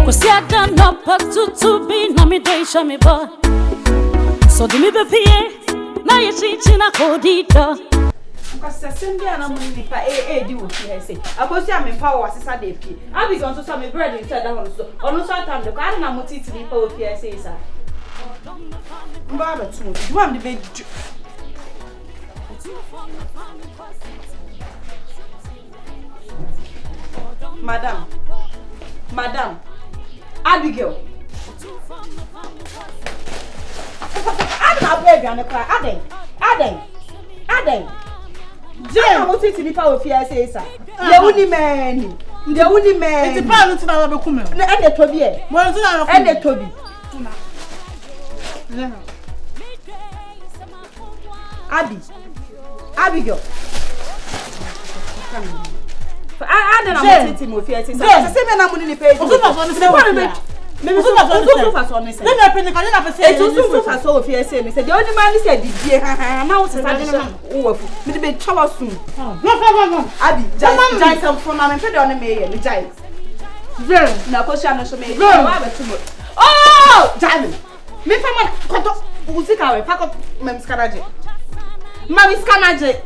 Cause I done up to be no me day show me boy. So do me be pie. Now you teaching a codito. Because Sunday and I'm going to do what you say. I go see I'm in power as a day. I'll be going to some bread inside the house. Or no time the garden I'm going to be power if you say, sir. Barbara, you want the big. Madam, Abigail. I'm not baby on the car. Aden. I'm going to be power if you say, sir. The only man. It's a plan to our document. And the Toby. And the Toby. Abigail. I don't know what to do. I say, "I'm not going to pay." Maybe so fast on this. Let me print the calendar. Say, "So fast so fear." Say, "The only man is said, now it's a me be trouble soon." No. Abi, jai some phone. I'm put on the mail. Me jai. Na ko sha no so me. Oh, jai. Me fama koto uzika we fakot mem skanaje. Mami skanaje.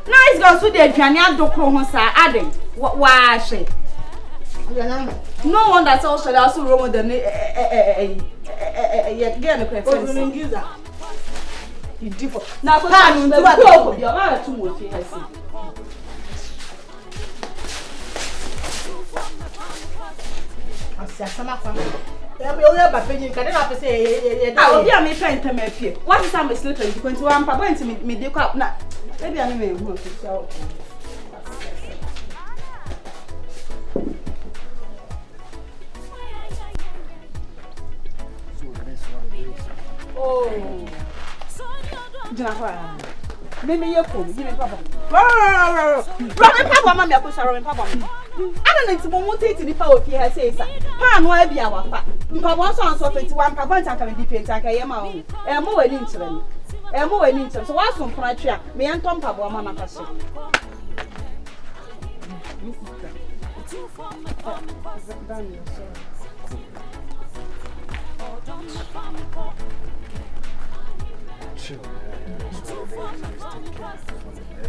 Nice girl so dey aduane adokro ho sa Aden. Wa she. No one that's also wrong with the get the question. You differ. Now for time to go your mother too much here see. Asama kwa. Only ba pejin ka dey na say I will be a me friend to me pie. What is am sleep 21 pa boy nti me dey kwa na maybe I me hu so. Oh, Jana, maybe you're cool. Give me papa. Robin Papa, mammy, I push Robin Papa. I don't need to move to the power if you have said, Pan, why be our fat? Papa, sounds of 21 Papa, and can be paid like I am own. And more an interim. And more an interim. So what's from Pratria? Me and Tom Papa, Mamma Castle.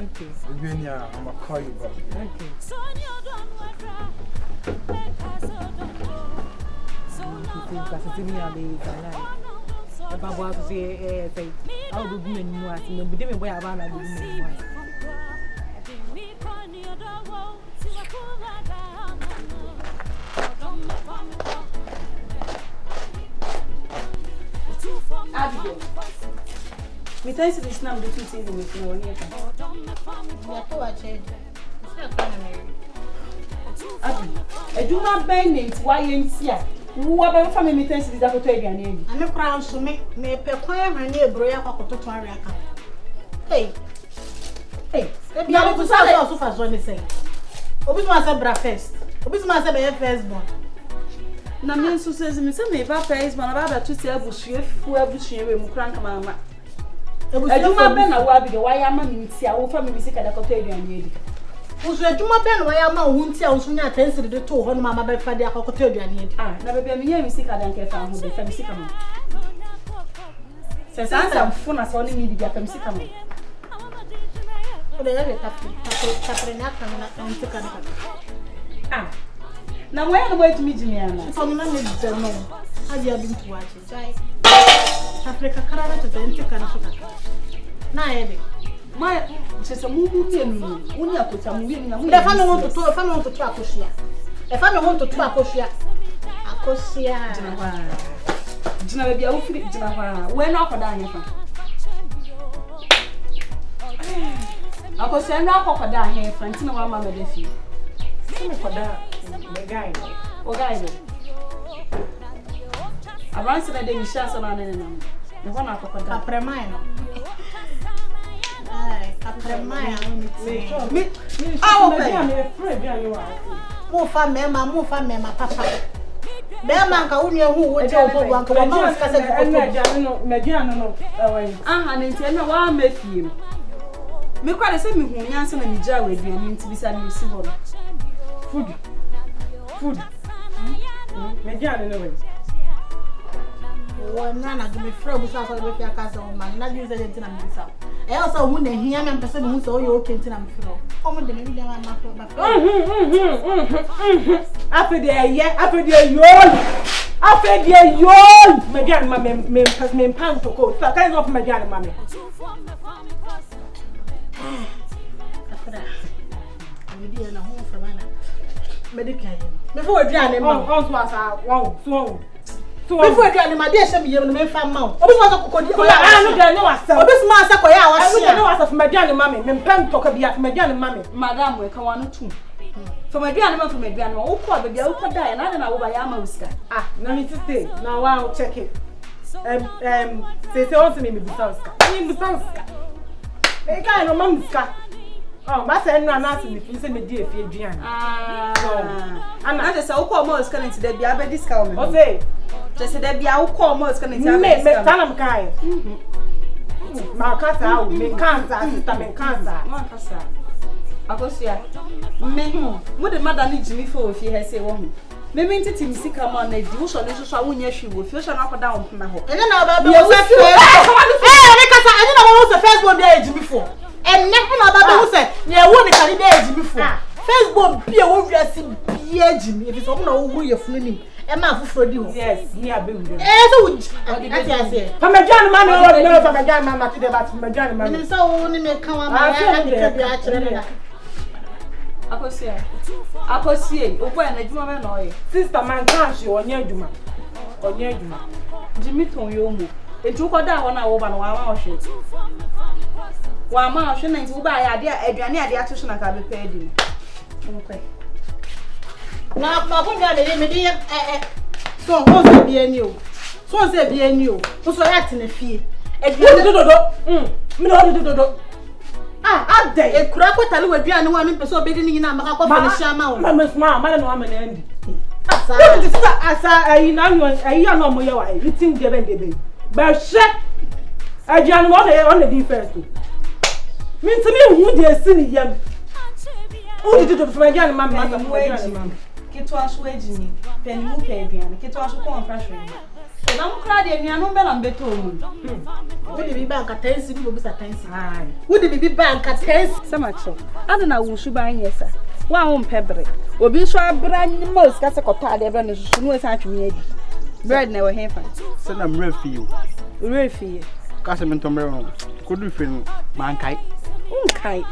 Okay. I'm gonna call you back. Okay. Me tell you this now the 2 seasons with no one here. I do not bend it. Why ain't here? Who about family me tell you this after 12 years? I'm a crown so me pequire my neighbor. Hey, now to say also fast when they say. Obis must breakfast. Obis must have first born. Na me so says me say me ba first born about to say abusuye fu abusuye we mu krank mama. Ejuma be na wa bi wa ya ma mi ntia wo fa mi sika da koto aduane edi. Usu ejuma be na wa ya ma wo ntia wo so nya atensiri de to ho no mama be fa de akoto aduane edi. Ah, na be mi nya mi sika da nke fa ho be fa mi sika mo. Se sansa mfu na so ni mi di fa mi sika mo. O de ya tapre na kan na ntika na. Ah. Na mo ya no boy to mi jimi ana. So na me de no. Adia bi ntu wa che jai. Africa karara to ntika na so ka. Na yede. Ma se mu tie nu. Uni akota mu wi na mu. The family want to akosia. The family want to akosia. Akosia. Jina be bia wo firi jina hwa. We na akoda ahefa. Akosia na akoda ahefa ntina wa mama de fi. Me koda the guy. O guy. Avanse na de mi sha na ne na. Me wana akoda. Apremai no. Apremai me ah mo fa mema papa. Be man ka unu ehu wo je wo bo anka wo ma ska se ko no. Aha ne ntia na wa mafie. Me kwa say me hu nyanse na me gya we aduane nti bisa me si ho. Food. Me gya ne we. Wana na give me frɛ bu sa be fi aka sɛ o man na give say ntina me bisa. E o sa hu na hia me mpɛ sɛ me hu sɛ o yɛ okay ntina me frɛ. O mo de me bi ma frɛ ba frɛ. Afedi yol. Me gya ma me pan to ko. Sa kan of me gya ma me. Afeda. Me di na hu frɛ bana. Me de kan yi. Me fo aduane ma. On so asa won. Before you do, my dear, some year me fan mount. Obi was a cocody. I know there no asa. Obi smart sa koya wa. I know no asa for my dear mammy. Me pen talk be for my dear mammy. Madam we kan wan too. For my dear man for my dear man. O ko be o ko die na na wo ba ya ma uska. Ah, no need to stay. Now I'll check it. Say on to me bisa uska. Me bisa uska. E kan no mam uska. Oh, ma say no na me fi say me di efie duan. Ah. Ana say o ko mo uska nti da bia be discount me. O say just that be our call most can tell me tell kai. Ma casa me cancer sister me cancer. Ma casa. Akosia. Me mo de madam ni Jimmy for if you have say wo. Me me ntiti mi sika ma na di wo so le so wo nya hwi wo fi so na akoda wo pema ho. Ene na ba be wo se me casa ene na wo se Facebook dey Jimmy for. Ene na ba be wo se ye wo ni kari dey Jimmy for. Facebook bia wo wiase bia Jimmy if so na wo hu ye funu nim. Emma Fufrodi ho. Yes, me abewu. So ati ase. Pamajan man no pamajan man mati de bat pamajan man. Ni so wo ni me kan wa ma ya de ka bia kire na. Akosie, obo na adwuma me na oye. Sister man kan she onye adwuma. Jimmy ton yo mu. Etu ko da ho na wo ba na wa ma ohwe. Wa ma ohwe na nti wo ba ya ade aduane ade atoso na ka be pa adi ni. Nkwe. Na mabunya de me di so ho se bi ani o so ya tene fie aduane dododo me no dododo adai e kura ko tale waduane wa me pese obedi ni na maka ko fa ni shama wo ma no ama na andi asa ayi na no mo ye wa everything de ben de be ba she aduane wo de on the defense to me ntimi hu de esi ni yam o di dododo fa aduane ma ma Kito aso ejini peni mu pe aduane kito aso ko anfa hwe e na mukra de anuanu be na mbeto mu wo de bibi anka tensi bi bisa tensi wo de bibi ba anka tensi samacho adana wo shuban yesa wa ho mpebre obi so abra nyima ska se kota de bra ne susu no esa atwe adi bread na we hefa se na mre fie ka se mentomre no ko du fe no mankai unkai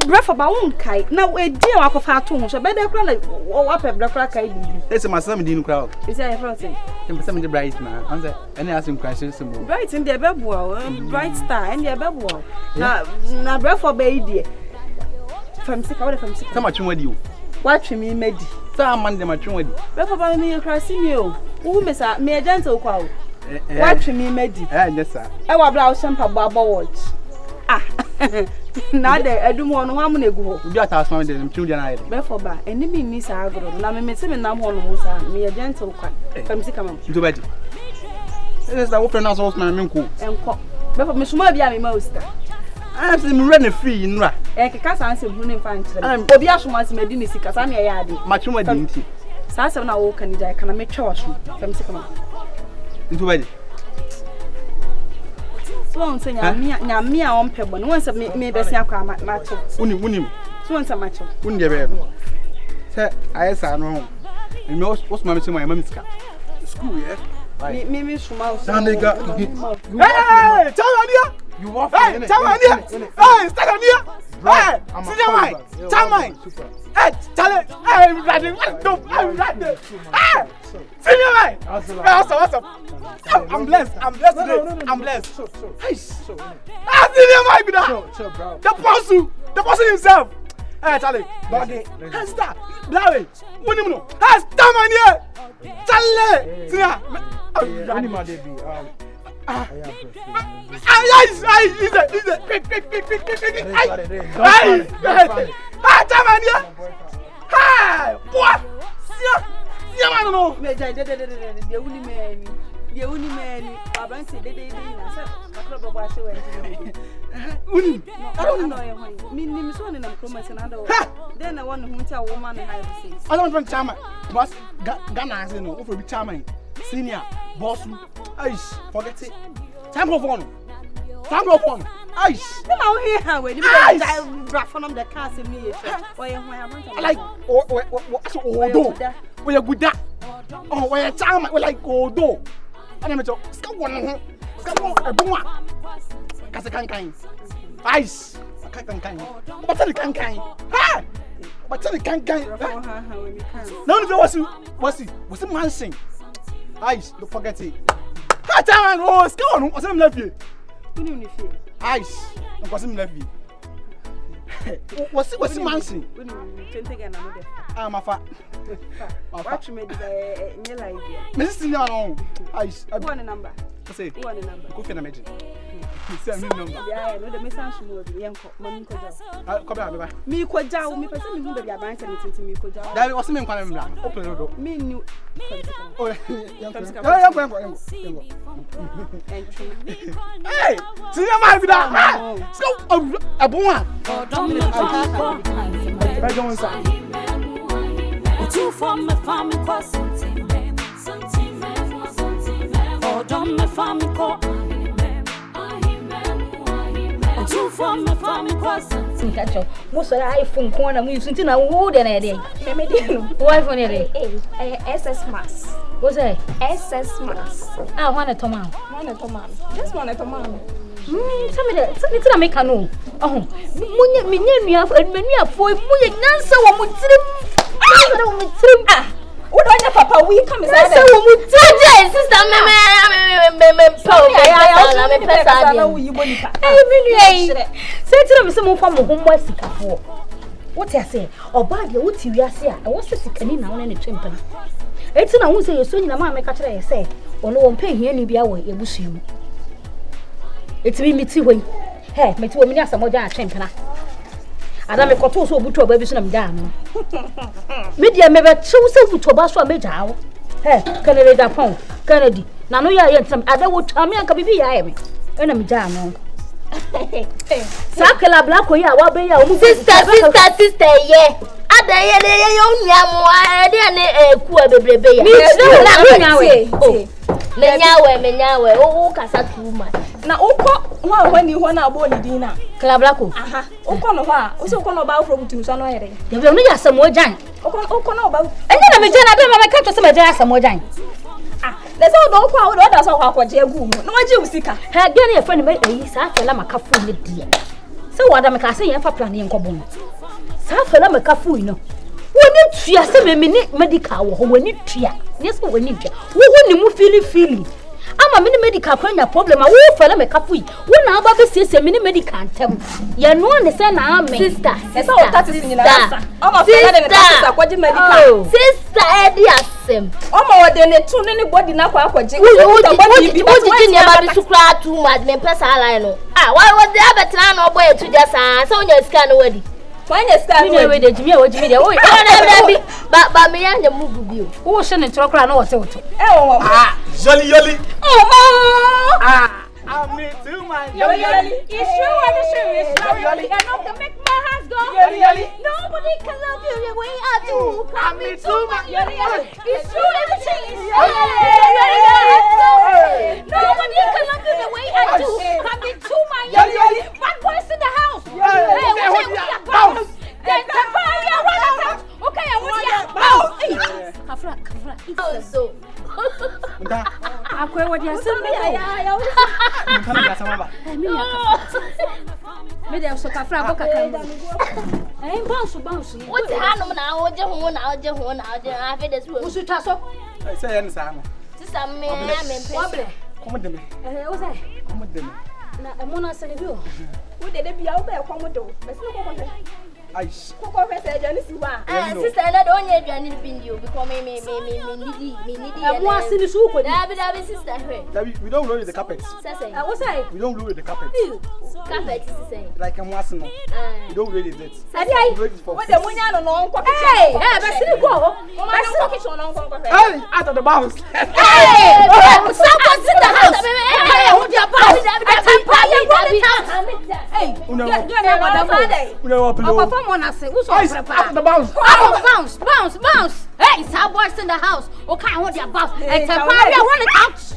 Brefa ba unkai na we di wa ko fa to ho so be de kra na wa pe bre kra kai bi ese masam di no kra o ese e front e masam di bright na anze ene asim crash so mo bright in de be bua bright star en de be bua na brefa ba idi fam sika wa fam sika sama twon wadi o wa twemi medi sa man de ma twon wadi brefa ba me kra si mi o wo me sa me agent o kwa o wa twemi medi yes sir e wa bra o champa bo watch na de edumo no wa mu na egu ho obi atasman de mtwu de na yede be for ba eni mi ni sa agro na me se me nam ho no mo sa me ye gentle kwa fam sika mam nto bedi ese da wo fe na so na me nko enko be for me suma bia me ma osika am se me re na free nura keka sa anse buru ne mfa nkire obi asoma se medi ne sika sa na ye ade ma twuma di nti sa se na wo kanida kana me twa waso fam sika mam nto bedi Won say nyame a on pebo no won say me be sia kwa macho unim so won say macho un de be say ayesa no me osma me say my mama ska school yeah me suma o sanega hey tawania you want hey tawania hey tawania hey see why tamai hey tale hey ready I'm ready hey see me why what's up I'm blessed today. I'm blessed. Hey, I see him like that. Bro. The person himself. Hey, Charlie. Body. Hey, stop. Blawe. What do you know? Hey, stop man here. Charlie. See ya. Animal baby. He's a quick. Hey, stop man here. Hey, what? See ya, man. No. The only man, Abansi, they na say, I club of Uni. I don't know. Me so na promise na do. Then na one who tell woman high say. I don't want chairman. Boss Ghana say no. Ofo be chairman. Senior boss. Aish, forget it. Time go phone. Aish. Come out here how we bra from the car say me. I like so odo. We are good that. Oh, we are chairman. We like odo. And I'm to ska one. Ska one ebuma. Kase kan. Aish. Kan. But the kan. Ha! But the kan. No, what's it man sing? Aish, don't forget it. Ha, chairman. Oh, ska one. What's him left you? Aish, what's him left you? What's it man sing? I'm a fat. Watch me the like Mrs. Senior, Aish. I want a number. Say, you want a number? Go for the magic. Send me number. Yeah, no, the message mode. Young mommy could come back. Me could jaw me person who be abanked and me could jaw. That was him calling me. Open the door. Me knew. Oh, hey, Senior man, let's go. A boy. I don't say. Two from my family cause oh don't my family call two from my family cause most of the iPhone corner we using na wood and a day why for any SS Max. what's that SS Max. I want a tomato. Just want a tomato. Tell me that make a no. Oh, me have for Nancy What do I papa? We come inside. Sister, say to them some from home was sick for. What I say? Or bad you would see us here. I was sick and now in a champion. It's not who say you're soon in a man make a say, or no one paying here, you be away, you wish you. It's me way. Hey, me too, me some more champion. And I'm a cotton so good to a baby son down. Media never chose so to bash for a major. Hey, Kennedy Dapon, Kennedy. Now, no, I some other would tell me I can be I am. And I'm down. Sakala Black, we are be your sister, yeah. Ada ye only am I didn't a baby. Menyawe, oh, Casatuma. Now, when you want our body dinner. Clablaco. Aha. Okonoha, also come about from two son. You will need some more giant. Okono, and then I'm a gentleman, I can't some of some more giant. There's all crowd orders of our Jagu. No, you seeker. Had getting a friend made a Safela Macafu, dear. So what am I saying for planning Cobon? Safela Macafu, no. When you tria some minute medical, when you tria, yes, when you tria, when you feeling. I'm a mini medical problem. I will follow me cafe. When our baby says a mini medical tell you know, the same sister. It's all that is in the answer. I'm a sister. What you medical sister, Eddie. More than a tune anybody now. What you never to cry too much, me press I know. Ah, why was the other town or boy to just so you scan already? When you stand with the Jimmy, what you mean? Oh, but me and the movie. Who shouldn't talk around or so? Ah, jolly. Oh, I mean, too, man. It's true, it's true. You're not to make my hands go. Nobody can love you the way I do. I mean, too, man. It's true, everything is nobody can love you the way I do. I mean, too, man. Bad boys in the house. Then okay, I want your house. Kafra. So. Akwe what you say? Me dey so kafra go kaka. Bounce. What hand now? Oje ho na afi this way. Usu twa so. Say yen sa no. Sister me pese. Come dem. O say. Come dem. Na emo na se ne bi o. Wo de bia wo be kwa mo do. Be se ko ko. Aish. Koko pese Johnny Siwa. Sister, I don't need Johnny Bindio because me need. And more sin soup. David, sister, We don't roll with the carpet. What's that? We don't roll with the carpet. Carpet is the same. Like I'm watching. We don't roll with it. What the money I don't know. Hey, but still go. Hey, out of the bounce. Hey, someone sit the house. Hey, hold your bounce. Hey, bounce. Hey, it's our boys in the house. Okay, hold your bounce. And Tamparia want it out.